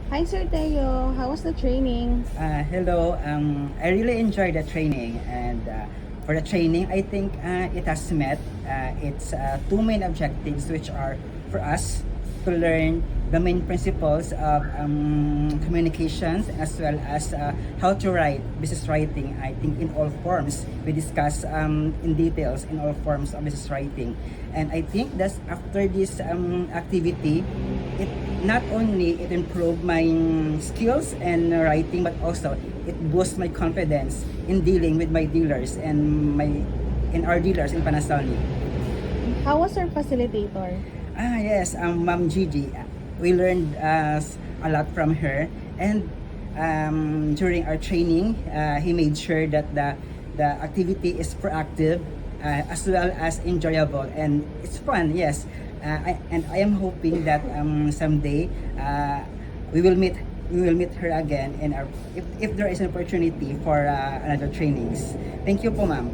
Hi, Sir Teo. How was the training? Hello. I really enjoyed the training, and for the training, I think it has met its two main objectives, which are for us to learn the main principles of communications, as well as how to write business writing. I think in all forms we discuss in details in all forms of business writing, and I think that after this activity, it not only it improved my skills and writing, but also it boosts my confidence in dealing with my dealers and my in our dealers in Panasonic. How was our facilitator? Yes, Ma'am Gigi. We learned a lot from her, and during our training, he made sure that the activity is proactive, as well as enjoyable, and it's fun. Yes, and I am hoping that someday we will meet her again, and if there is an opportunity for another trainings. Thank you po, ma'am.